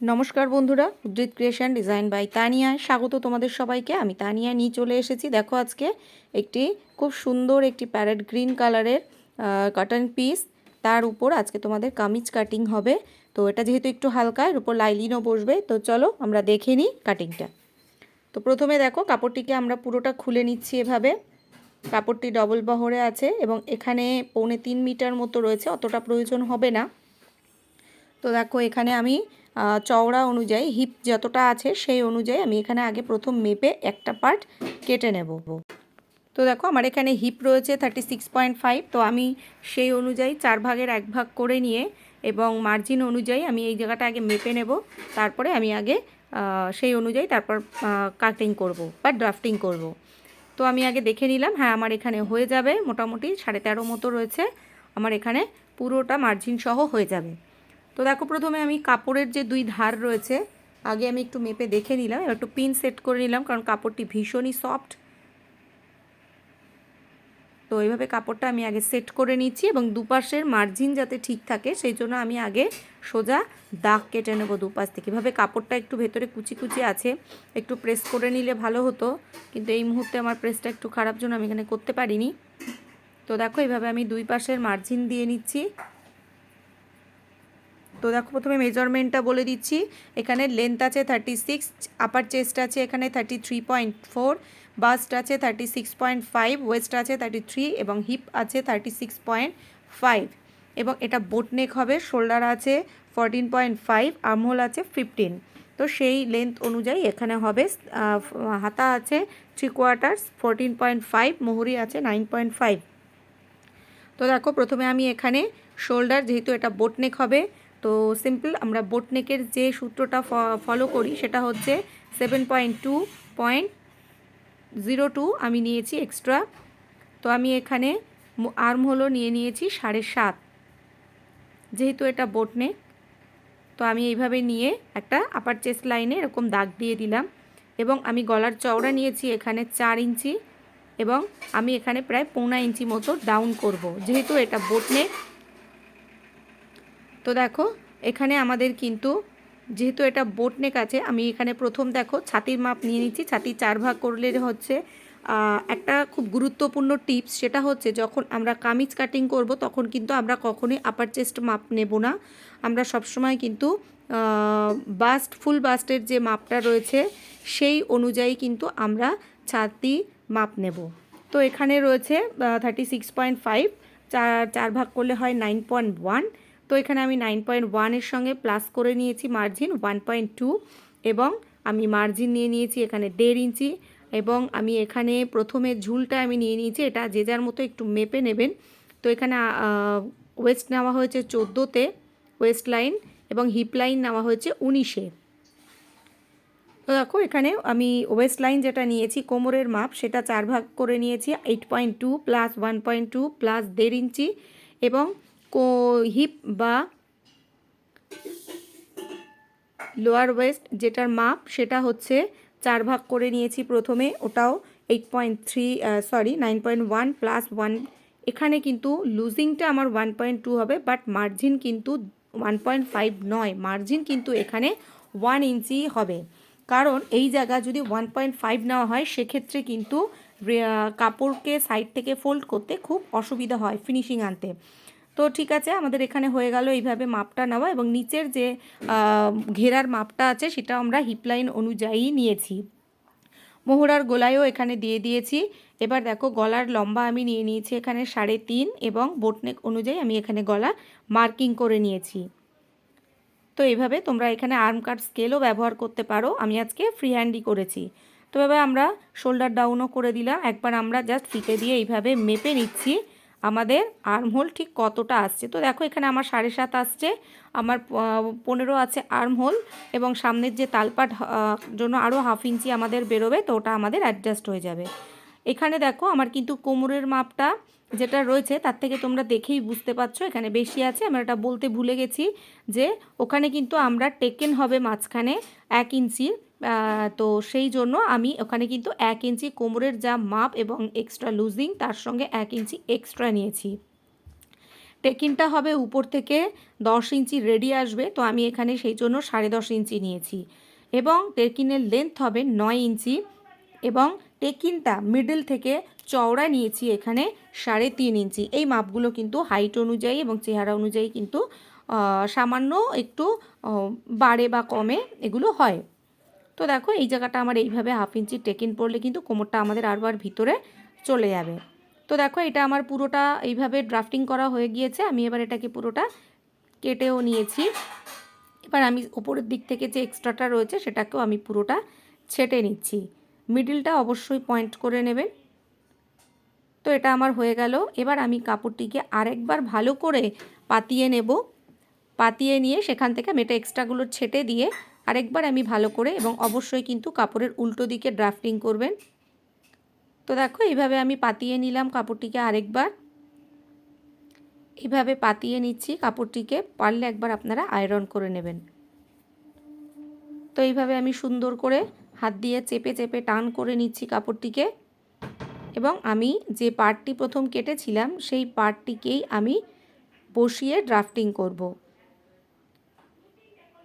নমস্কার বন্ধুরা, উদ্রিত creation design by Tania স্বাগত তোমাদের সবাইকে। আমি তানিয়া নিয়ে চলে এসেছি। দেখো আজকে একটি খুব সুন্দর একটি প্যারেট গ্রিন কালারের কটন পিস, তার উপর আজকে তোমাদের কামিজ কাটিং হবে। তো এটা যেহেতু একটু হালকা, এর উপর লাইলিনও বসবে। তো চলো আমরা দেখে নিই কাটিংটা। তো প্রথমে দেখো কাপড়টিকে আমরা পুরোটা খুলে নিচ্ছি। এভাবে কাপড়টি ডবল বহরে আছে এবং এখানে 3.25 মিটার মতো রয়েছে, অতটা প্রয়োজন হবে না। তো দেখো এখানে আমি চওড়া অনুযায়ী হিপ যতটা আছে সেই অনুযায়ী আমি এখানে আগে প্রথম মেপে একটা পার্ট কেটে নেব। তো দেখো আমার এখানে হিপ রয়েছে 36.5। তো আমি সেই অনুযায়ী 4 ভাগের 1 ভাগ করে নিয়ে এবং মার্জিন অনুযায়ী আমি এই জায়গাটা আগে মেপে নেব। তারপরে আমি আগে সেই অনুযায়ী তারপর কাটিং করব বা ড্রাফটিং করব। তো আমি আগে দেখে নিলাম, হ্যাঁ আমার এখানে হয়ে যাবে, মোটামুটি 13.5 মতো রয়েছে, আমার এখানে পুরোটা মার্জিন সহ হয়ে যাবে। তো দেখো প্রথমে আমি কাপড়ের যে 2 ধার রয়েছে আগে আমি একটু মেপে দেখে নিলাম, এবার একটু পিন সেট করে নিলাম কারণ কাপড়টি ভীষণই সফট। তো এইভাবে কাপড়টা আমি আগে সেট করে নিচ্ছি এবং দুপাশের মার্জিন যাতে ঠিক থাকে সেই জন্য আমি আগে সোজা দাগ কেটে নেব দুপাশ থেকে। এভাবে কাপড়টা একটু ভেতরে কুচি কুচি আছে, একটু প্রেস করে নিলে ভালো হতো, কিন্তু এই মুহূর্তে আমার প্রেসটা একটু খারাপ জন্য আমি এখানে করতে পারিনি। তো দেখো এইভাবে আমি দুই পাশের মার্জিন দিয়ে নিচ্ছি। তো দেখো প্রথমে মেজারমেন্টটা বলে দিচ্ছি। এখানে লেন্থ আছে 36, আপার চেস্ট আছে এখানে 33.4, বাস্ট আছে 36.5, ওয়েস্ট আছে 33 এবং হিপ আছে 36.5 এবং এটা বোট নেক হবে। শোল্ডার আছে 14.5, আর্মহোল আছে 15। তো সেই লেন্থ অনুযায়ী এখানে হবে। হাতা আছে 3/4 14.5, মোহরি আছে 9.5। তো দেখো প্রথমে আমি এখানে শোল্ডার, যেহেতু এটা বোট নেক হবে, তো সিম্পল আমরা বোট নেকের যে সূত্রটা ফলো করি সেটা হচ্ছে 7.2.02 আমি নিয়েছি এক্সট্রা। তো আমি এখানে আর্ম হলো নিয়েছি 7.5, যেহেতু এটা বোট নেক। তো আমি এইভাবে নিয়ে একটা আপার চেস্ট লাইনে এরকম দাগ দিয়ে দিলাম এবং আমি গলার চওড়া নিয়েছি এখানে 4 ইঞ্চি এবং আমি এখানে প্রায় 1.25 ইঞ্চি মতো ডাউন করব, যেহেতু এটা বোট নেক। তো দেখো এখানে আমাদের কিন্তু যেহেতু এটা বোট নেক আছে, আমি এখানে প্রথম দেখো ছাতির মাপ নিয়ে নিচ্ছি। ছাতি 4 ভাগ করলে হচ্ছে একটা খুব গুরুত্বপূর্ণ টিপস, সেটা হচ্ছে যখন আমরা কামিজ কাটিং করব তখন কিন্তু আমরা কখনোই আপার চেস্ট মাপ নেব না। আমরা সবসময় কিন্তু বাস্ট, ফুল বাস্টের যে মাপটা রয়েছে সেই অনুযায়ী কিন্তু আমরা ছাতি মাপ নেব। তো এখানে রয়েছে 36.5, 4 ভাগ করলে হয় 9.1। তো এখানে আমি 9.1-এর সঙ্গে প্লাস করে নিয়েছি মার্জিন 1.2 এবং আমি মার্জিন নিয়ে নিয়েছি এখানে 1.5 ইঞ্চি এবং আমি এখানে প্রথমে ঝুলটা আমি নিয়ে নিয়েছি, এটা যে যার মতো একটু মেপে নেবেন। তো এখানে ওয়েস্ট নেওয়া হয়েছে 14-তে ওয়েস্ট লাইন এবং হিপ লাইন নেওয়া হয়েছে 19-এ। তো দেখো এখানে আমি ওয়েস্ট লাইন যেটা নিয়েছি কোমরের মাপ সেটা 4 ভাগ করে নিয়েছি 8.2 প্লাস 1.2 প্লাস 1.5 ইঞ্চি এবং হিপ বা লোয়ার ওয়েস্ট যেটার মাপ সেটা হচ্ছে 4 ভাগ করে নিয়েছি প্রথমে, ওটাও 9.1 প্লাস 1। এখানে কিন্তু লুজিংটা আমার 1.2 হবে, বাট মার্জিন কিন্তু 1.5 নয়, মার্জিন কিন্তু এখানে 1 ইঞ্চি হবে। কারণ এই জায়গা যদি 1.5 নেওয়া হয় সেক্ষেত্রে কিন্তু কাপড়কে সাইড থেকে ফোল্ড করতে খুব অসুবিধা হয়, ফিনিশিং আনতে। তো ঠিক আছে, আমাদের এখানে হয়ে গেল এইভাবে মাপটা নেওয়া এবং নিচের যে ঘেরার মাপটা আছে সেটা আমরা হিপলাইন অনুযায়ী নিয়েছি। মোহরার গলায়ও এখানে দিয়ে দিয়েছি। এবার দেখো গলার লম্বা আমি নিয়ে নিয়েছি এখানে 3.5 এবং বোটনেক অনুযায়ী আমি এখানে গলা মার্কিং করে নিয়েছি। তো এইভাবে তোমরা এখানে আর্ম কাট স্কেলও ব্যবহার করতে পারো, আমি আজকে ফ্রি হ্যান্ডই করেছি। তো এবার আমরা শোল্ডার ডাউনও করে দিলাম। একবার আমরা জাস্ট ফিতে দিয়ে এইভাবে মেপে নিচ্ছি আমাদের আর্মহোল ঠিক কতটা আসছে। তো দেখো এখানে আমার 7.5 আসছে, আমার 15 আছে আর্মহোল এবং সামনের যে তালপাট জন্য আরও হাফ ইঞ্চি আমাদের বেরোবে, তো ওটা আমাদের অ্যাডজাস্ট হয়ে যাবে। এখানে দেখো আমার কিন্তু কোমরের মাপটা যেটা রয়েছে তার থেকে তোমরা দেখেই বুঝতে পারছো এখানে বেশি আছে। আমরা এটা বলতে ভুলে গেছি যে ওখানে কিন্তু আমরা টেকেন হবে মাঝখানে 1 ইঞ্চি। তো সেই জন্য আমি ওখানে কিন্তু 1 ইঞ্চি কোমরের যা মাপ এবং এক্সট্রা লুজিং তার সঙ্গে 1 ইঞ্চি এক্সট্রা নিয়েছি। টেকিনটা হবে উপর থেকে 10 ইঞ্চি রেডি আসবে, তো আমি এখানে সেই জন্য 10.5 ইঞ্চি নিয়েছি। এবং টেকিনের লেন্থ হবে 9 ইঞ্চি এবং টেকিনটা মিডল থেকে চওড়া নিয়েছি এখানে 3.5 ইঞ্চি। এই মাপগুলো কিন্তু হাইট অনুযায়ী এবং চেহারা অনুযায়ী কিন্তু সামান্য একটু বাড়ে বা কমে এগুলো হয়। তো দেখো এই জায়গাটা আমার এইভাবে 1/2 ইঞ্চি টেকিন পড়লে কিন্তু কোমরটা আমাদের আরবার ভিতরে চলে যাবে। তো দেখো এটা আমার পুরোটা এইভাবে ড্রাফটিং করা হয়ে গিয়েছে। আমি এবার এটাকে পুরোটা কেটেও নিয়েছি। এবার আমি ওপরের দিক থেকে যে এক্সট্রাটা রয়েছে সেটাকেও আমি পুরোটা ছেটে নিচ্ছি। মিডলটা অবশ্যই পয়েন্ট করে নেবেন। তো এটা আমার হয়ে গেল। এবার আমি কাপড়টিকে আরেকবার ভালো করে পাতিয়ে নেব। পাতিয়ে নিয়ে সেখান থেকে আমি এটা এক্সট্রাগুলো ছেটে দিয়ে আরেকবার আমি ভালো করে, এবং অবশ্যই কিন্তু কাপড়ের উল্টো দিকে ড্রাফটিং করবেন। তো দেখো এইভাবে আমি পাতিয়ে নিলাম কাপড়টিকে আরেকবার। এইভাবে পাতিয়ে নিচ্ছি কাপড়টিকে, পারলে একবার আপনারা আয়রন করে নেবেন। তো এইভাবে আমি সুন্দর করে হাত দিয়ে চেপে চেপে টান করে নিচ্ছি কাপড়টিকে, এবং আমি যে পার্টটি প্রথম কেটেছিলাম সেই পার্টটিকেই আমি বসিয়ে ড্রাফটিং করব।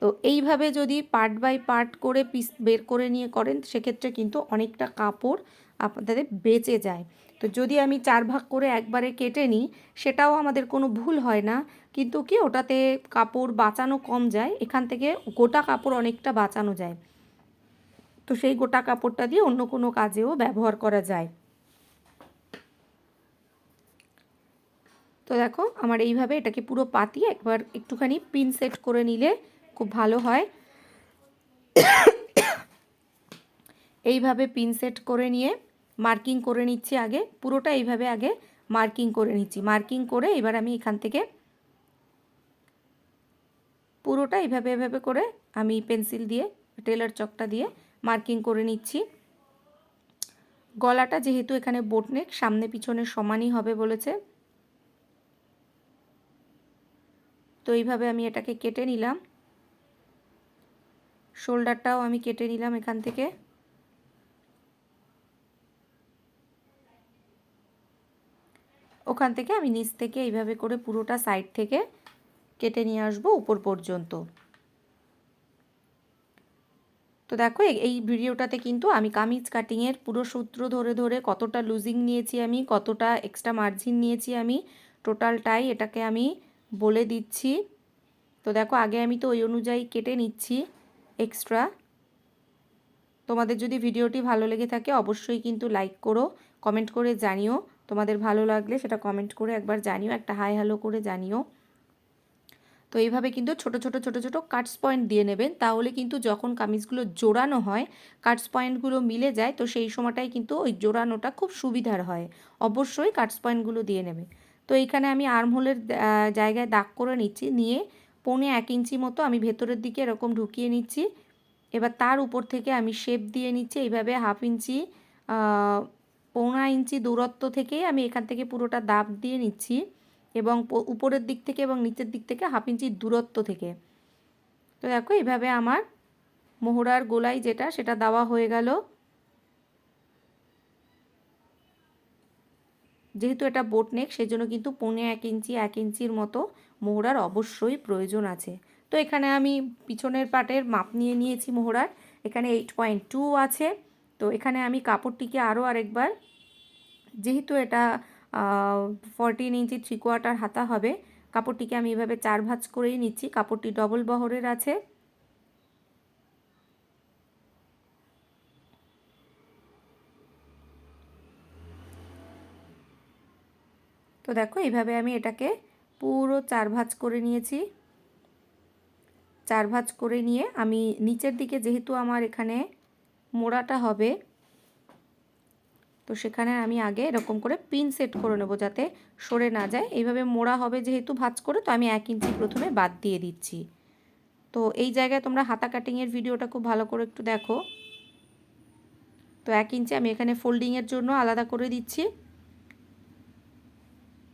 তো এইভাবে যদি পার্ট বাই পার্ট করে পিস বের করে নিয়ে করেন সেক্ষেত্রে কিন্তু অনেকটা কাপড় আপনাদের বেঁচে যায়। তো যদি আমি 4 ভাগ করে একবারে কেটে নিই সেটাও আমাদের কোনো ভুল হয় না, কিন্তু কি ওটাতে কাপড় বাঁচানো কম যায়, এখান থেকে গোটা কাপড় অনেকটা বাঁচানো যায়। তো সেই গোটা কাপড়টা দিয়ে অন্য কোনো কাজেও ব্যবহার করা যায়। তো দেখো আমার এইভাবে এটাকে পুরো পাতিয়ে একবার একটুখানি পিন সেট করে নিলে খুব ভালো হয়। এইভাবে পিন সেট করে নিয়ে মার্কিং করে নিচ্ছি আগে, পুরোটা এইভাবে আগে মার্কিং করে নিচ্ছি। মার্কিং করে এবার আমি এখান থেকে পুরোটা এইভাবে এভাবে করে আমি পেন্সিল দিয়ে টেলার চকটা দিয়ে মার্কিং করে নিচ্ছি। গলাটা যেহেতু এখানে বোট নেক, সামনে পিছনে সমানই হবে বলেছে, তো এইভাবে আমি এটাকে কেটে নিলাম। শোল্ডারটাও আমি কেটে নিলাম এখান থেকে। ওখান থেকে আমি নিচ থেকে এইভাবে করে পুরোটা সাইড থেকে কেটে নিয়ে আসবো উপর পর্যন্ত। তো দেখো এই ভিডিওটাতে কিন্তু আমি কামিজ কাটিংয়ের পুরো সূত্র ধরে ধরে কতটা লুজিং নিয়েছি আমি, কতটা এক্সট্রা মার্জিন নিয়েছি আমি, টোটালটাই এটাকে আমি বলে দিচ্ছি। তো দেখো আগে আমি তো ওই অনুযায়ী কেটে নিচ্ছি এক্সট্রা। তোমাদের যদি ভিডিওটি ভালো লেগে থাকে অবশ্যই কিন্তু লাইক করো, কমেন্ট করে জানিও। তোমাদের ভালো লাগলে সেটা কমেন্ট করে একবার জানিও, একটা হাই হ্যালো করে জানিও। তো এইভাবে কিন্তু ছোট ছোট ছোট ছোট কাটস পয়েন্ট দিয়ে নেবেন, তাহলে কিন্তু যখন কামিজগুলো জোড়ানো হয় কাটস পয়েন্টগুলো মিলে যায়, তো সেই সময়টাই কিন্তু ওই জোড়ানোটা খুব সুবিধার হয়। অবশ্যই কাটস পয়েন্টগুলো দিয়ে নেবে। তো এইখানে আমি আর্মহোলের জায়গায় দাগ করে নিচ্ছি, নিয়ে 1.25 ইঞ্চি মতো আমি ভেতরের দিকে এরকম ঢুকিয়ে নিচ্ছি। এবার তার উপর থেকে আমি শেপ দিয়ে নিচ্ছি এইভাবে 1/2 ইঞ্চি 1.25 ইঞ্চি দূরত্ব থেকেই আমি এখান থেকে পুরোটা দাব দিয়ে নিচ্ছি, এবং উপরের দিক থেকে এবং নিচের দিক থেকে 1/2 ইঞ্চি দূরত্ব থেকে। তো দেখো এইভাবে আমার মোহরার গোলাই যেটা সেটা দেওয়া হয়ে গেল। যেহেতু এটা বোট নেক সেই জন্য কিন্তু 1.25 ইঞ্চি 1 ইঞ্চির মতো মোহরার অবশ্যই প্রয়োজন আছে। তো এখানে আমি পিছনের পাটের মাপ নিয়ে নিয়েছি মোহরার, এখানে 8.2 আছে। তো এখানে আমি কাপড়টিকে আরও আরেকবার, যেহেতু এটা 14 ইঞ্চি 3/4 হাতা হবে, কাপড়টিকে আমি এভাবে 4 ভাঁজ করেই নিচ্ছি। কাপড়টি ডবল বহরের আছে। তো দেখো এইভাবে আমি এটাকে পুরো 4 ভাঁজ করে নিয়েছি। 4 ভাঁজ করে নিয়ে আমি নিচের দিকে, যেহেতু আমার এখানে মোড়াটা হবে, তো সেখানে আমি আগে এরকম করে পিন সেট করে নেব যাতে সরে না যায়। এইভাবে মোড়া হবে যেহেতু ভাঁজ করে, তো আমি 1 ইঞ্চি প্রথমে বাদ দিয়ে দিচ্ছি। তো এই জায়গায় তোমরা হাতা কাটিংয়ের ভিডিওটা খুব ভালো করে একটু দেখো। তো 1 ইঞ্চি আমি এখানে ফোল্ডিংয়ের জন্য আলাদা করে দিচ্ছি।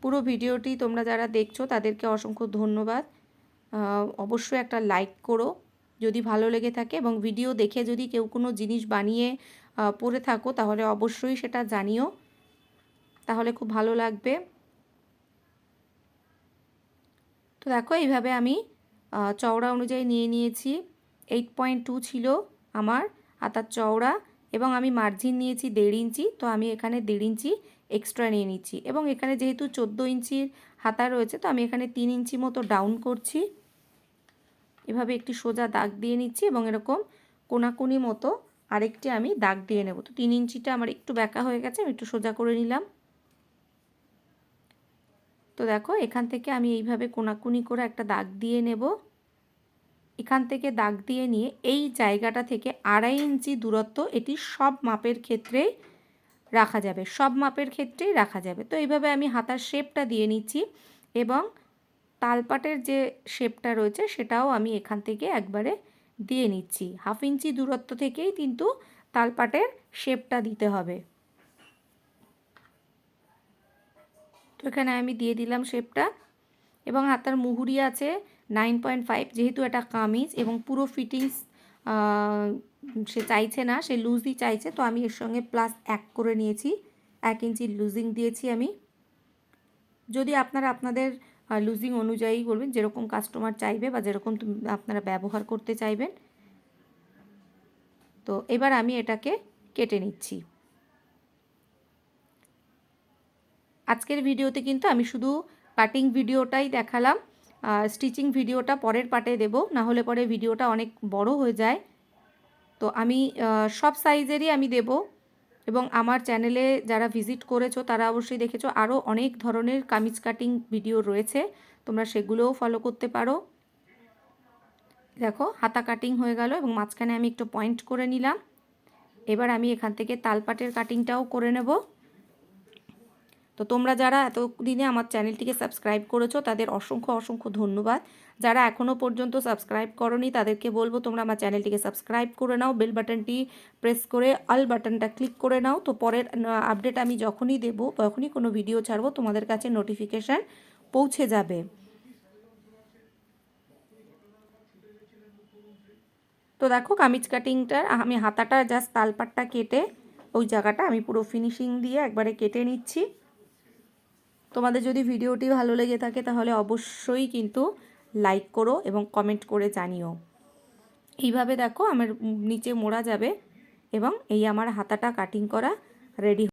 পুরো ভিডিওটি তোমরা যারা দেখছো তাদেরকে অসংখ্য ধন্যবাদ। অবশ্যই একটা লাইক করো যদি ভালো লেগে থাকে, এবং ভিডিও দেখে যদি কেউ কোনো জিনিস বানিয়ে পরে থাকো তাহলে অবশ্যই সেটা জানিও, তাহলে খুব ভালো লাগবে। তো দেখো এইভাবে আমি চওড়া অনুযায়ী নিয়ে নিয়েছি। 8.2 ছিল আমার হাতার চওড়া এবং আমি মার্জিন নিয়েছি 1.5 ইঞ্চি। তো আমি এখানে 1.5 ইঞ্চি এক্সট্রা নিয়ে নিচ্ছি এবং এখানে যেহেতু 14 ইঞ্চির হাতা রয়েছে তো আমি এখানে 3 ইঞ্চি মতো ডাউন করছি। এভাবে একটি সোজা দাগ দিয়ে নিচ্ছি এবং এরকম কোনাকুনি মতো আরেকটি আমি দাগ দিয়ে নেব। তো 3 ইঞ্চিটা আমার একটু বেঁকা হয়ে গেছে, আমি একটু সোজা করে নিলাম। তো দেখো এখান থেকে আমি এইভাবে কোনাকুনি করে একটা দাগ দিয়ে নেব। এখান থেকে দাগ দিয়ে নিয়ে এই জায়গাটা থেকে 2.5 ইঞ্চি দূরত্ব এটি সব মাপের ক্ষেত্রেই রাখা যাবে, সব মাপের ক্ষেত্রেই রাখা যাবে। তো এইভাবে আমি হাতার শেপটা দিয়ে নিচ্ছি এবং তালপাটের যে শেপটা রয়েছে সেটাও আমি এখান থেকে একবারে দিয়ে নিচ্ছি। 1/2 ইঞ্চি দূরত্ব থেকেই কিন্তু তালপাটের শেপটা দিতে হবে। তো এখানে আমি দিয়ে দিলাম শেপটা এবং হাতার মুহুরি আছে 9.5, যেহেতু এটা কামিজ এবং পুরো ফিটিংস সে চাইছে না, সে লুজই চাইছে, তো আমি এর সঙ্গে প্লাস 1 করে নিয়েছি, 1 ইঞ্চি লুজিং দিয়েছি আমি। যদি আপনারা আপনাদের লুজিং অনুযায়ী করবেন, যেরকম কাস্টমার চাইবে বা যেরকম আপনারা ব্যবহার করতে চাইবেন। তো এবার আমি এটাকে কেটে নিচ্ছি। আজকের ভিডিওতে কিন্তু আমি শুধু কাটিং ভিডিওটাই দেখালাম, স্টিচিং ভিডিওটা পরের পার্টে দেব, না হলে পরে ভিডিওটা অনেক বড় হয়ে যায়। তো আমি সব সাইজেরই আমি দেব এবং আমার চ্যানেলে যারা ভিজিট করেছো তারা অবশ্যই দেখেছো আরও অনেক ধরনের কামিজ কাটিং ভিডিও রয়েছে, তোমরা সেগুলোও ফলো করতে পারো। দেখো হাতা কাটিং হয়ে গেল এবং মাঝখানে আমি একটু পয়েন্ট করে নিলাম। এবার আমি এখান থেকে তালপাটের কাটিংটাও করে নেব। তো তোমরা যারা এতদিনে আমার চ্যানেলটিকে সাবস্ক্রাইব করেছো তাদের অসংখ্য অসংখ্য ধন্যবাদ। যারা এখনও পর্যন্ত সাবস্ক্রাইব করোনি তাদেরকে বলবো তোমরা আমার চ্যানেলটিকে সাবস্ক্রাইব করে নাও, বেল বাটনটি প্রেস করে অল বাটনটা ক্লিক করে নাও। তো পরের আপডেট আমি যখনই দেব, যখনই কোনো ভিডিও ছাড়বো তোমাদের কাছে নোটিফিকেশান পৌঁছে যাবে। তো দেখো কামিজ কাটিংটার আমি হাতাটা জাস্ট তালপাটটা কেটে ওই জায়গাটা আমি পুরো ফিনিশিং দিয়ে একবারে কেটে নিচ্ছি। তোমাদের যদি ভিডিওটি ভালো লেগে থাকে তাহলে অবশ্যই কিন্তু লাইক করো এবং কমেন্ট করে জানিও। এইভাবে দেখো আমার নিচে মোড়া যাবে এবং এই আমার হাতাটা কাটিং করা রেডি।